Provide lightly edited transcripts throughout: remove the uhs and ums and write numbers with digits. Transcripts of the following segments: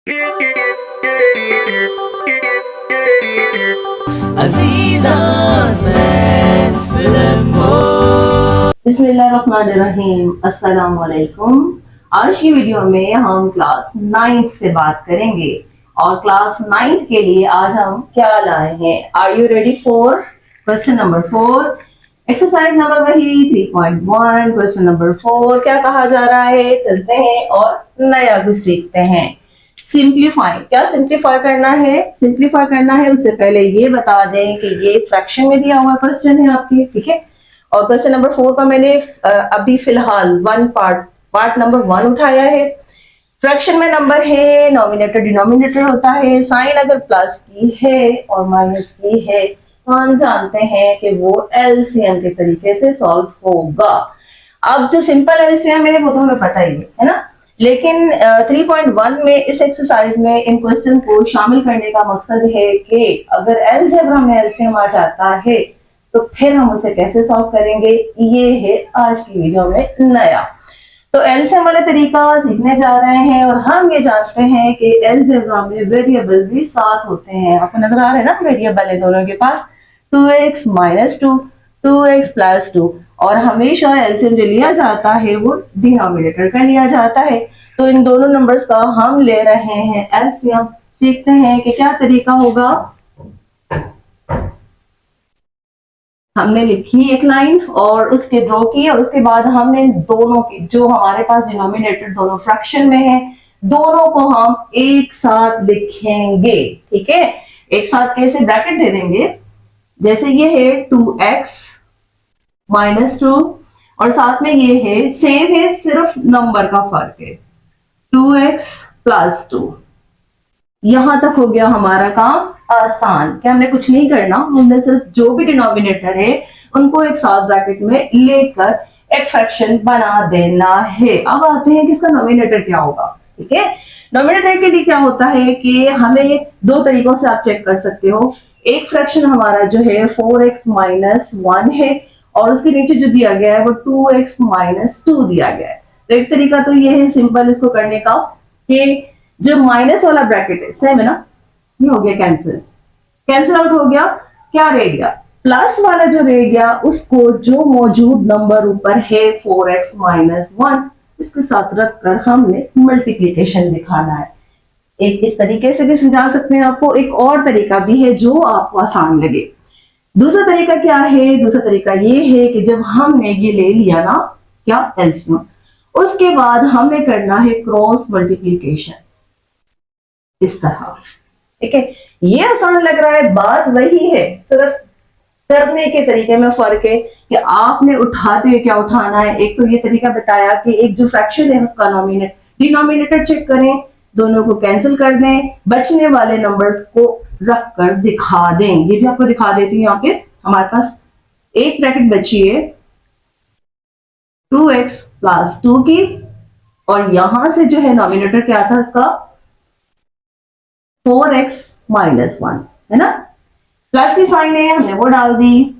बिस्मिल्लाहिर्रहमानिर्रहीम। अस्सलाम वालेकुम। आज की वीडियो में हम क्लास 9th से बात करेंगे और क्लास 9th के लिए आज हम क्या लाए हैं। Are you ready for question number 4? Exercise number वही 3.1 क्वेश्चन नंबर 4। क्या कहा जा रहा है, चलते हैं और नया कुछ सीखते हैं। सिंप्लीफाई, क्या सिंप्लीफाई करना है? सिंप्लीफाई करना है उससे पहले ये बता दें कि ये फ्रैक्शन में दिया हुआ क्वेश्चन है आपके, ठीक है। और क्वेश्चन नंबर 4 का मैंने अभी फिलहाल पार्ट नंबर 1 उठाया है। फ्रैक्शन में नंबर है, नॉमिनेटर डिनोमिनेटर होता है, साइन अगर प्लस की है और माइनस की है तो हम जानते हैं कि वो एलसीएम के तरीके से सॉल्व होगा। अब जो सिंपल एलसीएम है वो तो हमें पता ही है ना, लेकिन 3.1 में इस एक्सरसाइज में इन क्वेश्चन को शामिल करने का मकसद है कि अगर अलजेब्रा में एलसीएम आ जाता है तो फिर हम उसे कैसे सॉल्व करेंगे, ये है आज की वीडियो में नया। तो एलसीएम वाला तरीका सीखने जा रहे हैं और हम ये जानते हैं कि अलजेब्रा में वेरिएबल भी साथ होते हैं। आपको नजर आ रहा है ना, वेरिएबल है दोनों के पास, 2x - 2, 2x + 2, और हमेशा एलसीएम जो लिया जाता है वो डिनोमिनेटर का लिया जाता है। तो इन दोनों नंबर्स का हम ले रहे हैं एलसीएम। सीखते हैं कि क्या तरीका होगा। हमने लिखी एक लाइन और उसके ड्रॉ की और उसके बाद हमने दोनों की जो हमारे पास डिनोमिनेटर दोनों फ्रैक्शन में है, दोनों को हम एक साथ लिखेंगे, ठीक है। एक साथ कैसे, ब्रैकेट दे देंगे, जैसे ये है 2x - 2 और साथ में ये है, सेम है, सिर्फ नंबर का फर्क है, 2x + 2। यहां तक हो गया हमारा काम आसान। क्या हमने कुछ नहीं करना, हमने सिर्फ जो भी डिनोमिनेटर है उनको एक साथ ब्रैकेट में लेकर एक फ्रैक्शन बना देना है। अब आते हैं कि इसका नोमिनेटर क्या होगा, ठीक है। नोमिनेटर के लिए क्या होता है कि हमें दो तरीकों से आप चेक कर सकते हो। एक फ्रैक्शन हमारा जो है 4x - 1 है और उसके नीचे जो दिया गया है वो 2x - 2 दिया गया है। तो एक तरीका तो ये है सिंपल इसको करने का कि जो माइनस वाला ब्रैकेट है, सेम है ना, ये हो गया कैंसिल आउट हो गया, क्या रह गया, प्लस वाला जो रह गया उसको जो मौजूद नंबर ऊपर है 4x - 1 इसके साथ रखकर हमने मल्टीप्लिकेशन दिखाना है। एक इस तरीके से भी समझा सकते हैं आपको, एक और तरीका भी है जो आपको आसान लगे। दूसरा तरीका क्या है, दूसरा तरीका ये है कि जब हमने ये ले लिया ना क्या एलसीएम, उसके बाद हमें करना है क्रॉस मल्टीप्लिकेशन इस तरह, ठीक है। ये आसान लग रहा है, बात वही है, सिर्फ करने के तरीके में फर्क है कि आपने उठाते हुए क्या उठाना है। एक तो ये तरीका बताया कि एक जो फ्रैक्शन है उसका डिनोमिनेटर चेक करें, दोनों को कैंसिल कर दें, बचने वाले नंबर्स को रख कर दिखा दें। ये भी आपको दिखा देती हूँ। यहाँ पे हमारे पास एक ब्रैकेट बची है 2x + 2 की, और यहां से जो है नॉमिनेटर क्या था इसका 4x - 1 है ना, प्लस की साइन है हमने वो डाल दी।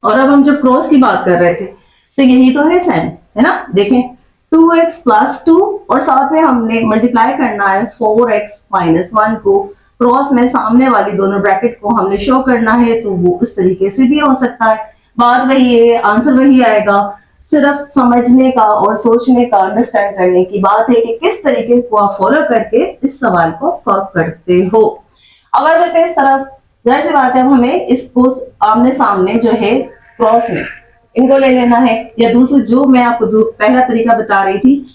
और अब हम जब क्रॉस की बात कर रहे थे तो यही तो है सेम, है ना। देखें 2x + 2 और साथ में हमने मल्टीप्लाई करना है 4x - 1 को, क्रॉस में सामने वाली दोनों ब्रैकेट को हमने शो करना है, तो वो इस तरीके से भी हो सकता है। बात वही है, आंसर वही आएगा, सिर्फ समझने का और सोचने का, अंडरस्टैंड करने की बात है कि किस तरीके को आप फॉलो करके इस सवाल को सॉल्व करते हो। अब आ जाते हैं इस तरफ, जाहिर सी बात है अब हमें इसको आमने सामने जो है क्रॉस में इनको ले लेना है, या दूसरा जो मैं आपको पहला तरीका बता रही थी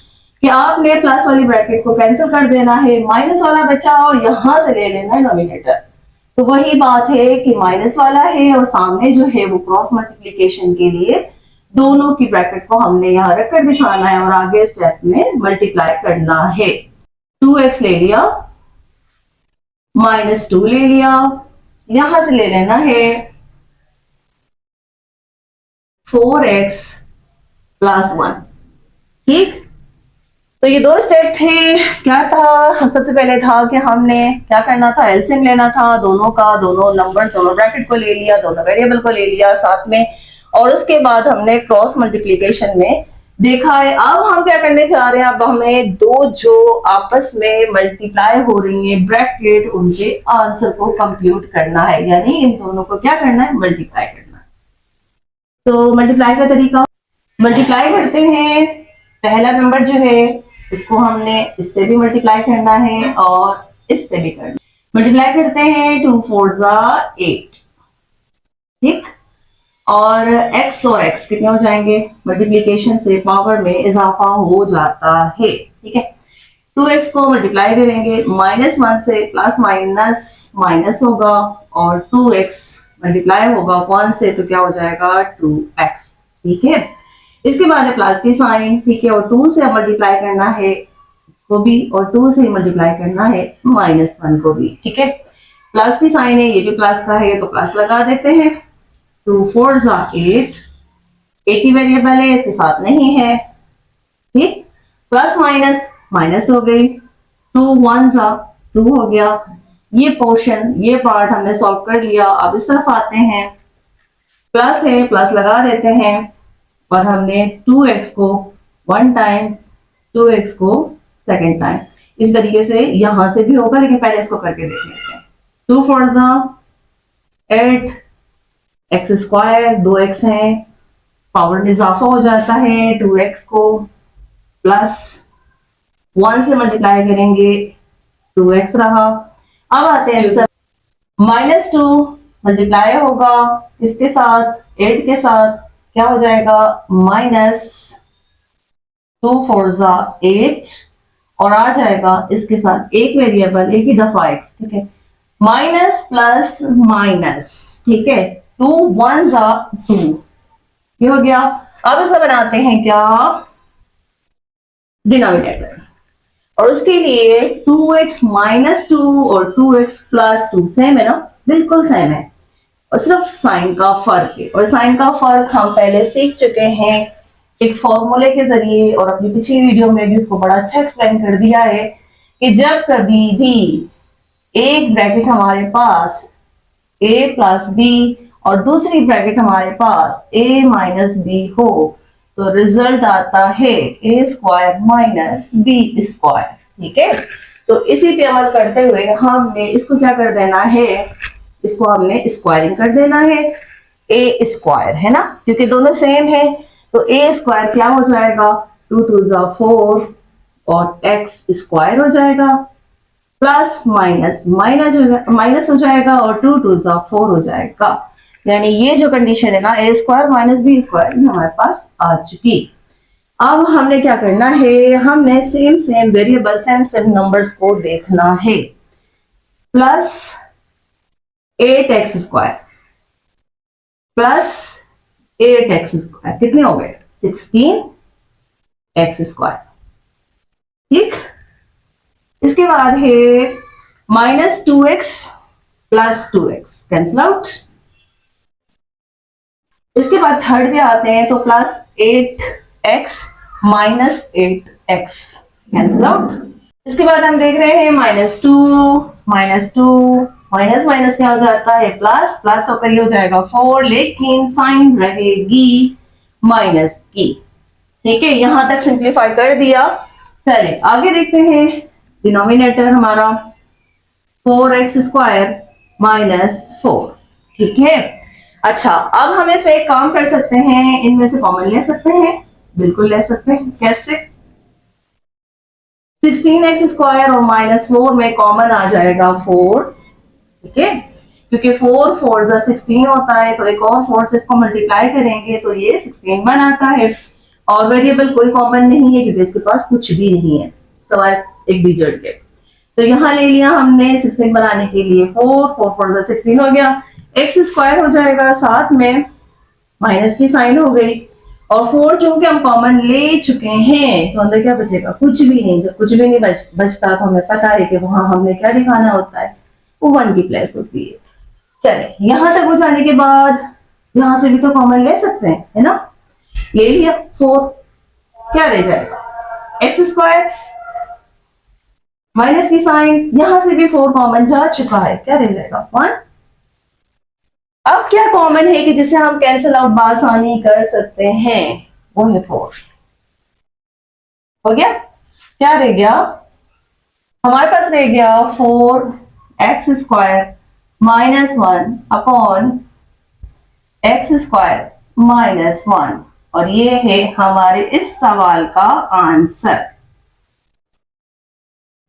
कि आपने प्लस वाली ब्रैकेट को कैंसिल कर देना है, माइनस वाला बचा और यहां से ले लेना है नॉमिनेटर। तो वही बात है कि माइनस वाला है और सामने जो है वो क्रॉस मल्टीप्लीकेशन के लिए दोनों की ब्रैकेट को हमने यहां रखकर दिखाना है और आगे स्टेप में मल्टीप्लाई करना है। 2x ले लिया, -2 ले लिया, यहां से ले लेना है 4x + 1, ठीक। तो ये दो स्टेप थे। क्या था, सबसे पहले था कि हमने क्या करना था, एलसीएम लेना था दोनों का, दोनों नंबर दोनों ब्रैकेट को ले लिया, दोनों वेरिएबल को ले लिया साथ में, और उसके बाद हमने क्रॉस मल्टीप्लिकेशन में देखा है। अब हम क्या करने जा रहे हैं, अब हमें दो जो आपस में मल्टीप्लाई हो रही है ब्रैकेट, उनके आंसर को कंप्यूट करना है, यानी इन दोनों को क्या करना है, मल्टीप्लाई करना है। तो मल्टीप्लाई का तरीका, मल्टीप्लाई करते हैं, पहला नंबर जो है इसको हमने इससे भी मल्टीप्लाई करना है और इससे भी करना है। मल्टीप्लाई करते हैं, 2 4 जा 8, ठीक। और x और x कितने हो जाएंगे, मल्टीप्लीकेशन से पावर में इजाफा हो जाता है, ठीक है। 2x को मल्टीप्लाई करेंगे, -1 से प्लस माइनस माइनस होगा, और 2x मल्टीप्लाई होगा 1 से तो क्या हो जाएगा 2x, ठीक है। इसके बाद है प्लस की साइन, ठीक है, और 2 से मल्टीप्लाई करना है इसको भी, और 2 से मल्टीप्लाई करना है -1 को भी, ठीक है। प्लस की साइन है, ये भी प्लस का है तो प्लस लगा देते हैं। 2 4 जा 8, एक ही वेरिएबल है, इसके साथ नहीं है, ठीक। प्लस माइनस माइनस हो गई, 2 1 जा 2 हो गया। ये पोर्शन, ये पार्ट हमने सॉल्व कर लिया। अब इस तरफ आते हैं, प्लस है, प्लस लगा देते हैं, और हमने 2x को 1 टाइम, 2x को सेकेंड टाइम, इस तरीके से यहां से भी होगा, लेकिन पहले इसको करके देख लेते हैं। 2 4 जा 8, एक्स स्क्वायर 2x है, पावर में इजाफा हो जाता है, 2x को प्लस 1 से मल्टीप्लाई करेंगे, 2x रहा। अब आते हैं -2 मल्टीप्लाई होगा इसके साथ, 8 के साथ, क्या हो जाएगा -2 4 जा 8, और आ जाएगा इसके साथ एक वेरिएबल, एक ही दफा x, ठीक है, माइनस प्लस माइनस, ठीक है, 2 1 जा 2, ये हो गया। अब इसका बनाते हैं क्या, डिनोमिनेटर, और उसके लिए 2x -2 और 2x +2 सेम है ना, बिल्कुल सेम है, और सिर्फ साइन का फर्क है। और साइन का फर्क हम पहले सीख चुके हैं एक फॉर्मूले के जरिए, और अपनी पिछली वीडियो में भी उसको बड़ा अच्छा एक्सप्लेन कर दिया है कि जब कभी भी एक ब्रैकेट हमारे पास a + b और दूसरी ब्रैकेट हमारे पास a - b हो, तो रिजल्ट आता है a² - b², ठीक है। तो इसी पे अमल करते हुए हमने इसको क्या कर देना है, इसको हमने स्क्वायरिंग कर देना है, a² है ना, क्योंकि दोनों सेम है, तो a² क्या हो जाएगा, 2 2 जा 4, और x² हो जाएगा, प्लस माइनस माइनस हो जाएगा, और 2 2 जा 4 हो जाएगा। यानी ये जो कंडीशन है ना, a² - b² हमारे पास आ चुकी। अब हमने क्या करना है, हमने सेम वेरिएबल सेम नंबर्स को देखना है। प्लस 8x² प्लस 8x² कितने हो गए, 16x², ठीक। इसके बाद है -2x + 2x, कैंसिल आउट। इसके बाद थर्ड पे आते हैं, तो +8x - 8x, कैंसिल आउट। इसके बाद हम देख रहे हैं -2 माइनस माइनस क्या हो जाता है, प्लस, प्लस होकर ये हो जाएगा 4, लेकिन साइन रहेगी माइनस की, ठीक है। यहां तक सिंप्लीफाई कर दिया। चलिए आगे देखते हैं, डिनोमिनेटर हमारा 4x² -4, ठीक है। अच्छा, अब हम इसमें एक काम कर सकते हैं, इनमें से कॉमन ले सकते हैं, बिल्कुल ले सकते हैं। कैसे, 16x² और -4 में कॉमन आ जाएगा 4, ठीक है, क्योंकि 4 4 जा 16 होता है, तो एक और 4 से इसको मल्टीप्लाई करेंगे तो ये 16 बनाता है, और वेरिएबल कोई कॉमन नहीं है क्योंकि इसके पास कुछ भी नहीं है सवाल एक डिजिट के। तो यहां ले लिया हमने 16 बनाने के लिए, 4 4 4 जा 16 हो गया, x² हो जाएगा, साथ में माइनस की साइन हो गई, और 4 चूंकि हम कॉमन ले चुके हैं तो अंदर क्या बचेगा, कुछ भी नहीं। जब कुछ भी नहीं बचता तो हमें पता है कि वहां हमने क्या दिखाना होता है, वो 1 की प्लेस होती है। चले, यहां तक हो जाने के बाद यहां से भी तो कॉमन ले सकते हैं, है ना, ले लिया, 4 क्या रह जाएगा, x² माइनस की साइन, यहां से भी 4 कॉमन जा चुका है, क्या रह जाएगा 1। अब क्या कॉमन है कि जिसे हम कैंसिल आउट बासानी कर सकते हैं, वो है 4, हो गया? क्या रह गया हमारे पास? रह गया 4x² -1 अपॉन x² -1, और ये है हमारे इस सवाल का आंसर।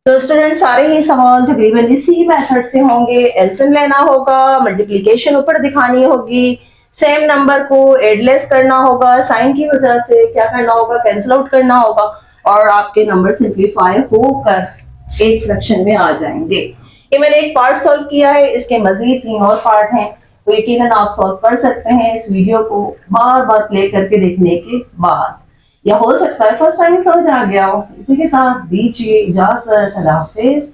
तो स्टूडेंट सारे ही सवाल तकरीबन इसी मेथड से होंगे। एलसीएम लेना होगा, मल्टीप्लिकेशन ऊपर दिखानी होगी, सेम नंबर को एडलेस करना होगा, साइन की वजह से क्या करना होगा, कैंसिल आउट करना होगा, और आपके नंबर सिंप्लीफाई होकर एक फ्रैक्शन में आ जाएंगे। ये मैंने एक पार्ट सॉल्व किया है, इसके मजीद 3 और पार्ट हैं, तो यकीनन आप सॉल्व कर सकते हैं इस वीडियो को बार बार प्ले करके देखने के बाद, या हो सकता है फर्स्ट टाइम समझ आ गया हो। इसी के साथ दीजिए इजाजत, अल्लाह हाफिज।